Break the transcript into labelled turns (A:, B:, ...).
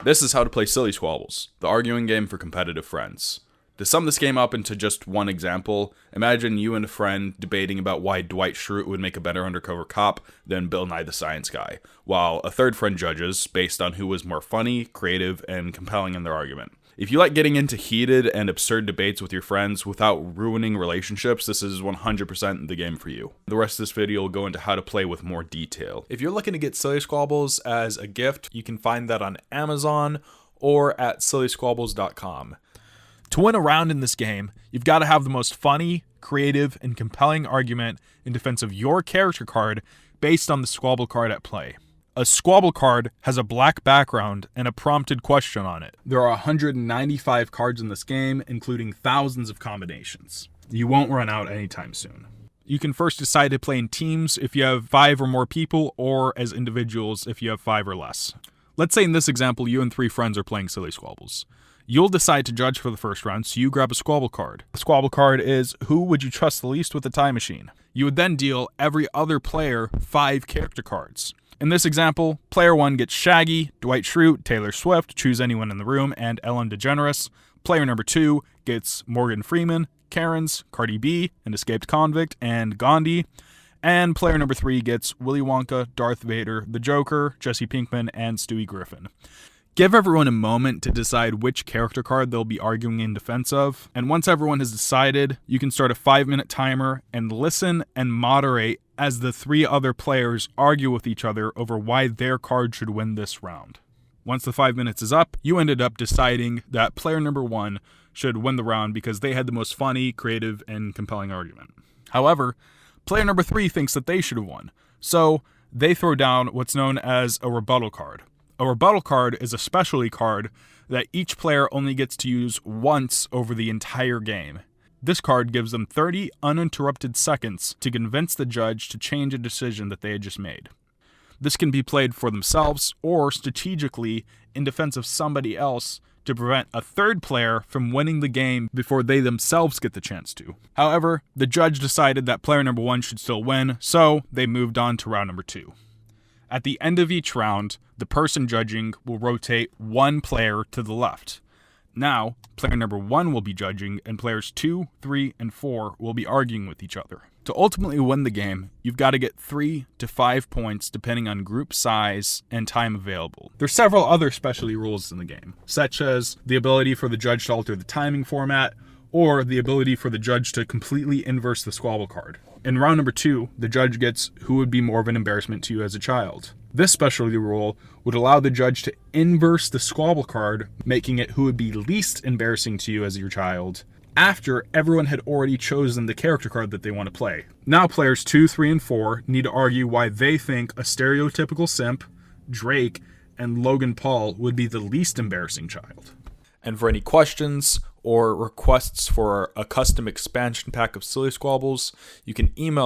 A: This is how to play Silly Squabbles, the arguing game for competitive friends. To sum this game up into just one example, imagine you and a friend debating about why Dwight Schrute would make a better undercover cop than Bill Nye the Science Guy, while a third friend judges based on who was more funny, creative, and compelling in their argument. If you like getting into heated and absurd debates with your friends without ruining relationships, this is 100% the game for you. The rest of this video will go into how to play with more detail.
B: If you're looking to get Silly Squabbles as a gift, you can find that on Amazon or at sillysquabbles.com. To win a round in this game, you've got to have the most funny, creative, and compelling argument in defense of your character card based on the squabble card at play. A squabble card has a black background and a prompted question on it. There are 195 cards in this game, including thousands of combinations. You won't run out anytime soon. You can first decide to play in teams if you have 5 or more people, or as individuals if you have 5 or less. Let's say in this example, you and 3 friends are playing Silly Squabbles. You'll decide to judge for the first round, so you grab a squabble card. The squabble card is, who would you trust the least with a time machine? You would then deal every other player 5 character cards. In this example, player 1 gets Shaggy, Dwight Schrute, Taylor Swift, choose anyone in the room, and Ellen DeGeneres. Player number 2 gets Morgan Freeman, Karens, Cardi B, an escaped convict, and Gandhi. And player number 3 gets Willy Wonka, Darth Vader, the Joker, Jesse Pinkman, and Stewie Griffin. Give everyone a moment to decide which character card they'll be arguing in defense of, and once everyone has decided, you can start a 5-minute timer and listen and moderate as the 3 other players argue with each other over why their card should win this round. Once the 5 minutes is up, you ended up deciding that player number 1 should win the round because they had the most funny, creative, and compelling argument. However, player number 3 thinks that they should have won, so they throw down what's known as a rebuttal card. A rebuttal card is a specialty card that each player only gets to use once over the entire game. This card gives them 30 uninterrupted seconds to convince the judge to change a decision that they had just made. This can be played for themselves or strategically in defense of somebody else to prevent a third player from winning the game before they themselves get the chance to. However, the judge decided that player number 1 should still win, so they moved on to round number 2. At the end of each round, the person judging will rotate 1 player to the left. Now, player number 1 will be judging, and players 2, 3, and 4 will be arguing with each other. To ultimately win the game, you've got to get 3 to 5 points depending on group size and time available. There's several other specialty rules in the game, such as the ability for the judge to alter the timing format, or the ability for the judge to completely inverse the squabble card. In round number 2, the judge gets who would be more of an embarrassment to you as a child. This specialty rule would allow the judge to inverse the squabble card, making it who would be least embarrassing to you as your child, after everyone had already chosen the character card that they want to play. Now players 2, 3, and 4 need to argue why they think a stereotypical simp, Drake, and Logan Paul would be the least embarrassing child. And for any questions or requests for a custom expansion pack of Silly Squabbles, you can email